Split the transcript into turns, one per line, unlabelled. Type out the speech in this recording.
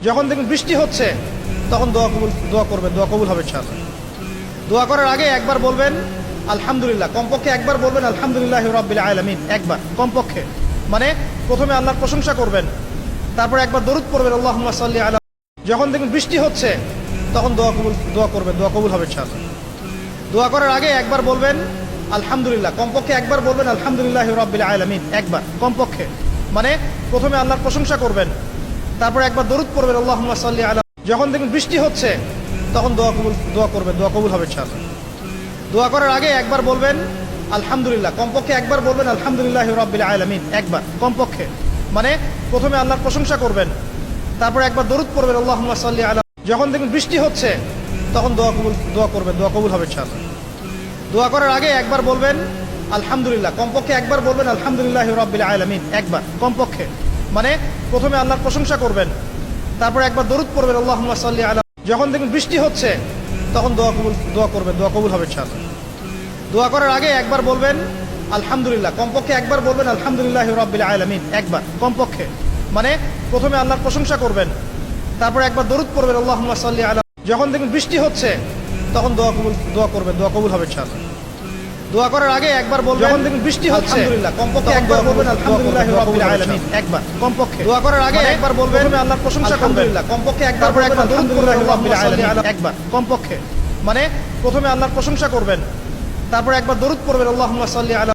যখন দেখবেন বৃষ্টি হচ্ছে তখন দোয়া করবেন, দোয়া কবুল হবে ইনশাআল্লাহ। দোয়া করার আগে একবার বলবেন আলহামদুলিল্লাহ, কমপক্ষে একবার বলবেন আলহামদুলিল্লাহি রাব্বিল আলামিন, একবার কমপক্ষে। মানে প্রথমে আল্লাহর প্রশংসা করবেন, তারপর একবার দরুদ পড়বেন আল্লাহুম্মা সাল্লি আলা। যখন দেখবেন বৃষ্টি হচ্ছে তখন দোয়া করবেন, দোয়া কবুল হবে ইনশাআল্লাহ। দোয়া করার আগে একবার বলবেন আলহামদুলিল্লাহ, কমপক্ষে একবার বলবেন আলহামদুলিল্লাহি রাব্বিল আলামিন, একবার কমপক্ষে। মানে প্রথমে আল্লাহর প্রশংসা করবেন, তারপর একবার দরুদ পড়বেন আল্লাহুম্মা সাল্লি আলা। যখন দেখবেন বৃষ্টি হচ্ছে তখন দোয়া করবেন, দোয়া কবুল হবে ইনশাআল্লাহ। দোয়া করার আগে একবার বলবেন আলহামদুলিল্লাহ, কমপক্ষে একবার বলবেন আলহামদুলিল্লাহি রাব্বিল আলামিন, একবার কমপক্ষে। মানে প্রথমে আল্লাহর প্রশংসা করবেন, তারপর একবার দরুদ পড়বেন আল্লাহুম্মা সাল্লি আলা। যখন দেখবেন বৃষ্টি হচ্ছে তখন দোয়া করবেন, দোয়া কবুল হবে ইনশাআল্লাহ। দোয়া করার আগে একবার বলবেন আলহামদুলিল্লাহ, কমপক্ষে একবার বলবেন আলহামদুলিল্লাহি রাব্বিল আলামিন, একবার কমপক্ষে। মানে প্রথমে আল্লাহর প্রশংসা করবেন, তারপর একবার দরুদ পড়বেন আল্লাহুম্মা সাল্লি আলা। যখন দেখবেন বৃষ্টি হচ্ছে তখন দোয়া করবেন, দোয়া কবুল হবে ইনশাআল্লাহ। দোয়া করার আগে একবার বলবেন আলহামদুলিল্লাহ, কমপক্ষে একবার বলবেন আলহামদুলিল্লাহি রাব্বিল আলামিন, একবার কমপক্ষে। মানে প্রথমে আল্লাহর প্রশংসা করবেন, তারপর একবার দরুদ পড়বেন আল্লাহুম্মা সাল্লি আলা। যখন দেখবেন বৃষ্টি হচ্ছে তখন দোয়া করবেন, দোয়া কবুল হবে ইনশাআল্লাহ। দোয়া করার আগে একবার বলবেন যখন দেখবেন বৃষ্টি হচ্ছে আলহামদুলিল্লাহ, কমপক্ষে একবার বলবেন আলহামদুলিল্লাহি রাব্বিল আলামিন, একবার কমপক্ষে। দোয়া করার আগে একবার বলবেন আল্লাহর প্রশংসা করবেন, কমপক্ষে একবার বলবেন আলহামদুলিল্লাহি রাব্বিল আলামিন, একবার কমপক্ষে। মানে প্রথমে আল্লাহর প্রশংসা করবেন, তারপর একবার দরুদ পড়বেন আল্লাহুম্মা সাল্লি আলা।